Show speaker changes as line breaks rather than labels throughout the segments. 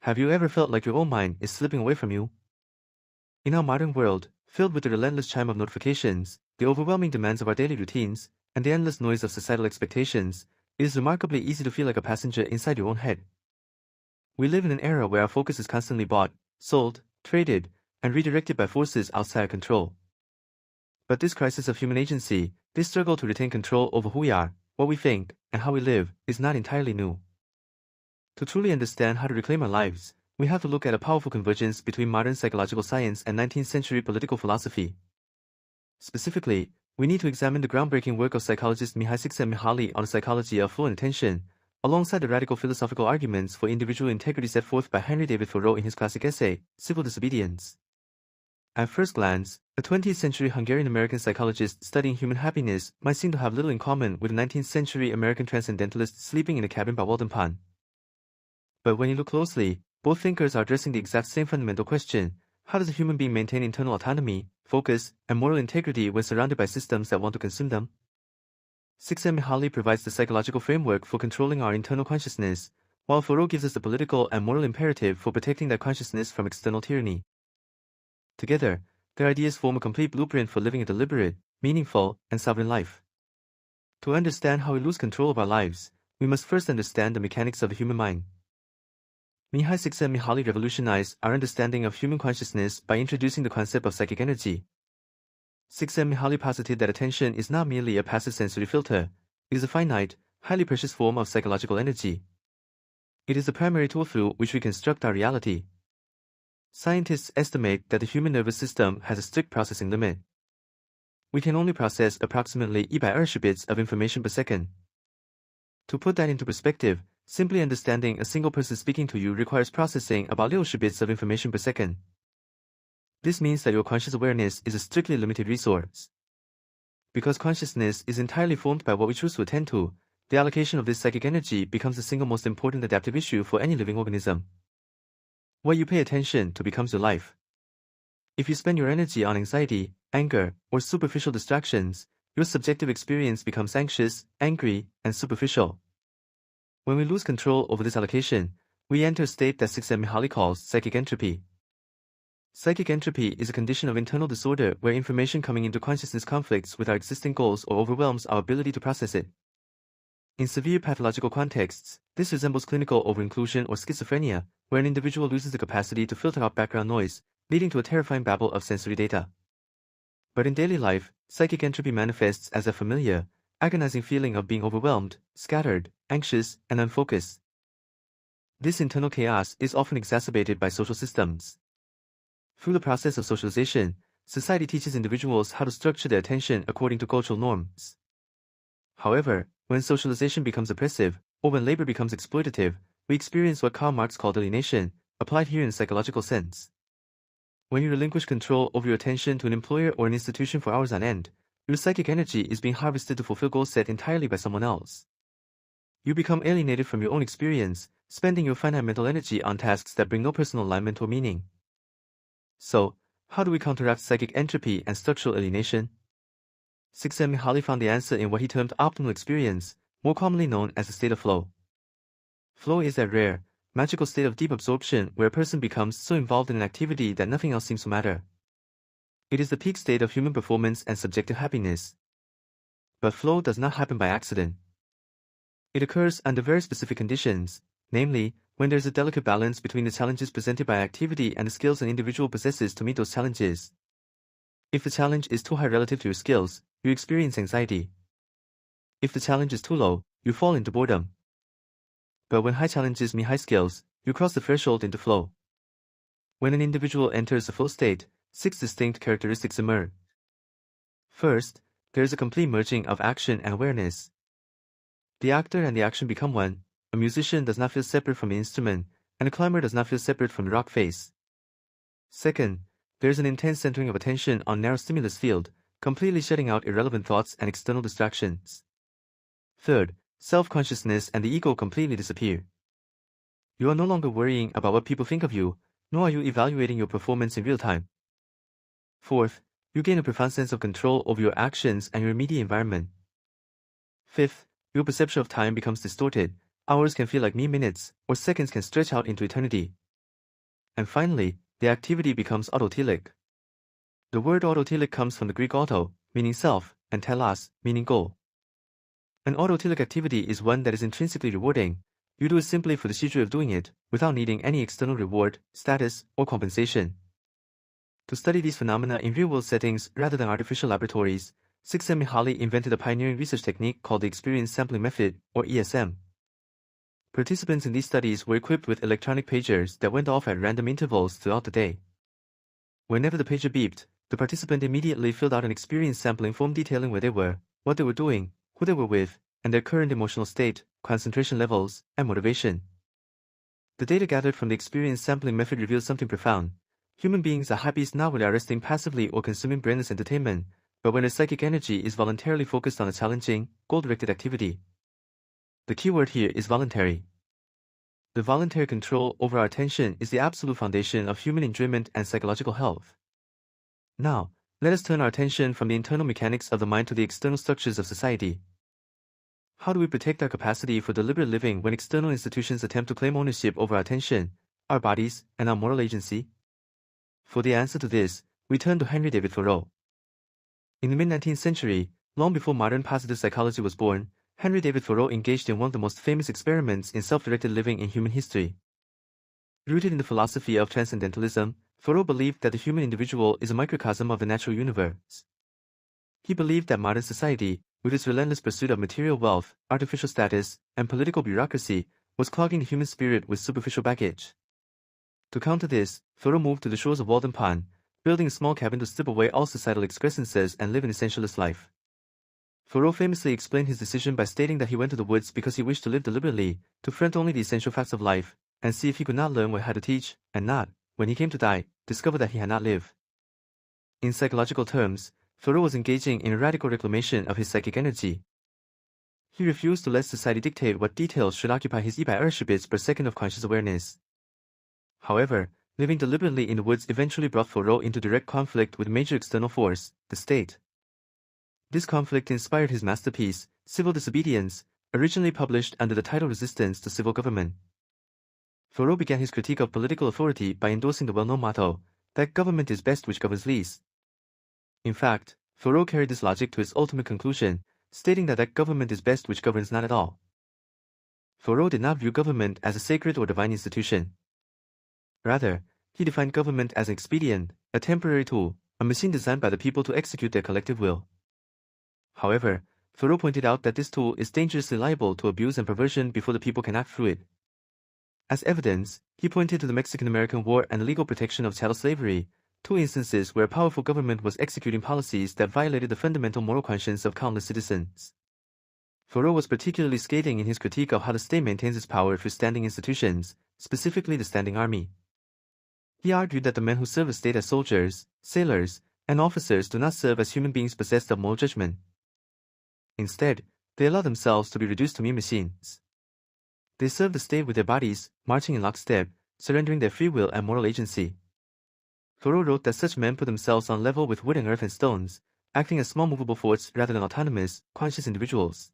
Have you ever felt like your own mind is slipping away from you? In our modern world, filled with the relentless chime of notifications, the overwhelming demands of our daily routines, and the endless noise of societal expectations, it is remarkably easy to feel like a passenger inside your own head. We live in an era where our focus is constantly bought, sold, traded, and redirected by forces outside our control. But this crisis of human agency, this struggle to retain control over who we are, what we think, and how we live, is not entirely new. To truly understand how to reclaim our lives, we have to look at a powerful convergence between modern psychological science and 19th century political philosophy. Specifically, we need to examine the groundbreaking work of psychologist Mihaly Csikszentmihalyi on the psychology of flow and attention, alongside the radical philosophical arguments for individual integrity set forth by Henry David Thoreau in his classic essay, Civil Disobedience. At first glance, a 20th century Hungarian-American psychologist studying human happiness might seem to have little in common with a 19th century American transcendentalist sleeping in a cabin by Walden. But when you look closely, both thinkers are addressing the exact same fundamental question: how does a human being maintain internal autonomy, focus, and moral integrity when surrounded by systems that want to consume them? Csikszentmihalyi provides the psychological framework for controlling our internal consciousness, while Thoreau gives us the political and moral imperative for protecting that consciousness from external tyranny. Together, their ideas form a complete blueprint for living a deliberate, meaningful, and sovereign life. To understand how we lose control of our lives, we must first understand the mechanics of the human mind. Mihaly Csikszentmihalyi revolutionized our understanding of human consciousness by introducing the concept of psychic energy. Csikszentmihalyi posited that attention is not merely a passive sensory filter, it is a finite, highly precious form of psychological energy. It is the primary tool through which we construct our reality. Scientists estimate that the human nervous system has a strict processing limit. We can only process approximately bits of information per second. To put that into perspective, simply understanding a single person speaking to you requires processing about bits of information per second. This means that your conscious awareness is a strictly limited resource. Because consciousness is entirely formed by what we choose to attend to, the allocation of this psychic energy becomes the single most important adaptive issue for any living organism. What you pay attention to becomes your life. If you spend your energy on anxiety, anger, or superficial distractions, your subjective experience becomes anxious, angry, and superficial. When we lose control over this allocation, we enter a state that Csikszentmihalyi calls psychic entropy. Psychic entropy is a condition of internal disorder where information coming into consciousness conflicts with our existing goals or overwhelms our ability to process it. In severe pathological contexts, this resembles clinical overinclusion or schizophrenia, where an individual loses the capacity to filter out background noise, leading to a terrifying babble of sensory data. But in daily life, psychic entropy manifests as a familiar, agonizing feeling of being overwhelmed, scattered, anxious, and unfocused. This internal chaos is often exacerbated by social systems. Through the process of socialization, society teaches individuals how to structure their attention according to cultural norms. However, when socialization becomes oppressive, or when labor becomes exploitative, we experience what Karl Marx called alienation, applied here in a psychological sense. When you relinquish control over your attention to an employer or an institution for hours on end, your psychic energy is being harvested to fulfill goals set entirely by someone else. You become alienated from your own experience, spending your finite mental energy on tasks that bring no personal alignment or meaning. So, how do we counteract psychic entropy and structural alienation? Csikszentmihalyi found the answer in what he termed optimal experience, more commonly known as the state of flow. Flow is that rare, magical state of deep absorption where a person becomes so involved in an activity that nothing else seems to matter. It is the peak state of human performance and subjective happiness. But flow does not happen by accident. It occurs under very specific conditions, namely, when there is a delicate balance between the challenges presented by activity and the skills an individual possesses to meet those challenges. If the challenge is too high relative to your skills, you experience anxiety. If the challenge is too low, you fall into boredom. But when high challenges meet high skills, you cross the threshold into flow. When an individual enters the flow state, 6 distinct characteristics emerge. First, there is a complete merging of action and awareness. The actor and the action become one. A musician does not feel separate from the instrument, and a climber does not feel separate from the rock face. Second, there is an intense centering of attention on narrow stimulus field, completely shutting out irrelevant thoughts and external distractions. Third, self-consciousness and the ego completely disappear. You are no longer worrying about what people think of you, nor are you evaluating your performance in real time. Fourth, you gain a profound sense of control over your actions and your immediate environment. Fifth, your perception of time becomes distorted. Hours can feel like mere minutes, or seconds can stretch out into eternity. and finally, the activity becomes autotelic. The word autotelic comes from the Greek auto, meaning self, and telos, meaning goal. An autotelic activity is one that is intrinsically rewarding. You do it simply for the sheer of doing it, without needing any external reward, status, or compensation. To study these phenomena in real-world settings rather than artificial laboratories, Csikszentmihalyi invented a pioneering research technique called the Experience Sampling Method, or ESM. Participants in these studies were equipped with electronic pagers that went off at random intervals throughout the day. Whenever the pager beeped, the participant immediately filled out an experience sampling form detailing where they were, what they were doing, who they were with, and their current emotional state, concentration levels, and motivation. The data gathered from the experience sampling method reveals something profound. Human beings are happiest not when they are resting passively or consuming brainless entertainment, but when their psychic energy is voluntarily focused on a challenging, goal-directed activity. The key word here is voluntary. The voluntary control over our attention is the absolute foundation of human enjoyment and psychological health. Now, let us turn our attention from the internal mechanics of the mind to the external structures of society. How do we protect our capacity for deliberate living when external institutions attempt to claim ownership over our attention, our bodies, and our moral agency? For the answer to this, we turn to Henry David Thoreau. In the mid-19th century, long before modern positive psychology was born, Henry David Thoreau engaged in one of the most famous experiments in self-directed living in human history. Rooted in the philosophy of transcendentalism, Thoreau believed that the human individual is a microcosm of the natural universe. He believed that modern society, with its relentless pursuit of material wealth, artificial status, and political bureaucracy, was clogging the human spirit with superficial baggage. To counter this, Thoreau moved to the shores of Walden Pond, building a small cabin to strip away all societal excrescences and live an essentialist life. Thoreau famously explained his decision by stating that he went to the woods because he wished to live deliberately, to front only the essential facts of life, and see if he could not learn what he had to teach, and not, when he came to die, discover that he had not lived. In psychological terms, Thoreau was engaging in a radical reclamation of his psychic energy. He refused to let society dictate what details should occupy his bits per second of conscious awareness. However, living deliberately in the woods eventually brought Thoreau into direct conflict with a major external force, the state. This conflict inspired his masterpiece, Civil Disobedience, originally published under the title Resistance to Civil Government. Thoreau began his critique of political authority by endorsing the well-known motto, that government is best which governs least. In fact, Thoreau carried this logic to its ultimate conclusion, stating that government is best which governs not at all. Thoreau did not view government as a sacred or divine institution. Rather, he defined government as an expedient, a temporary tool, a machine designed by the people to execute their collective will. However, Thoreau pointed out that this tool is dangerously liable to abuse and perversion before the people can act through it. As evidence, he pointed to the Mexican-American War and the legal protection of chattel slavery, two instances where a powerful government was executing policies that violated the fundamental moral conscience of countless citizens. Thoreau was particularly scathing in his critique of how the state maintains its power through standing institutions, specifically the standing army. He argued that the men who serve the state as soldiers, sailors, and officers do not serve as human beings possessed of moral judgment. Instead, they allow themselves to be reduced to mere machines. They serve the state with their bodies, marching in lockstep, surrendering their free will and moral agency. Thoreau wrote that such men put themselves on level with wood and earth and stones, acting as small movable forts rather than autonomous, conscious individuals.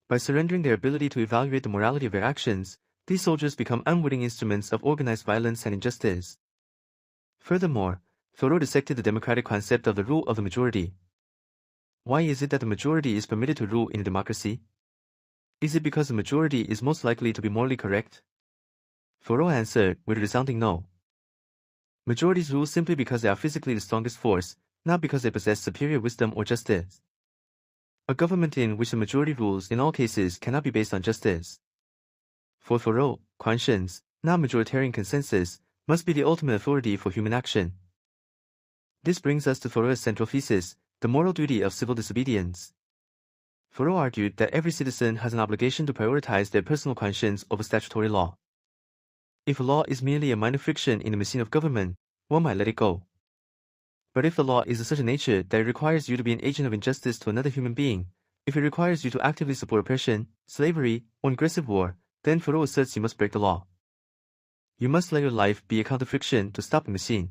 By surrendering their ability to evaluate the morality of their actions, these soldiers become unwitting instruments of organized violence and injustice. Furthermore, Thoreau dissected the democratic concept of the rule of the majority. Why is it that the majority is permitted to rule in a democracy? Is it because the majority is most likely to be morally correct? Thoreau answered with a resounding no. Majorities rule simply because they are physically the strongest force, not because they possess superior wisdom or justice. A government in which the majority rules in all cases cannot be based on justice. For Thoreau, conscience, not majoritarian consensus, must be the ultimate authority for human action. This brings us to Thoreau's central thesis, the moral duty of civil disobedience. Thoreau argued that every citizen has an obligation to prioritize their personal conscience over statutory law. If a law is merely a minor friction in the machine of government, one might let it go. But if the law is of such a nature that it requires you to be an agent of injustice to another human being, if it requires you to actively support oppression, slavery, or aggressive war, then Thoreau asserts you must break the law. You must let your life be a counter-friction to stop the machine.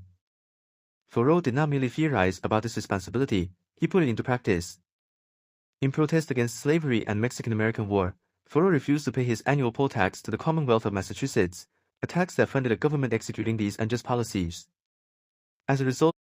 Thoreau did not merely theorize about this responsibility, he put it into practice. In protest against slavery and Mexican-American War, Thoreau refused to pay his annual poll tax to the Commonwealth of Massachusetts, attacks that funded a government executing these unjust policies. As a result,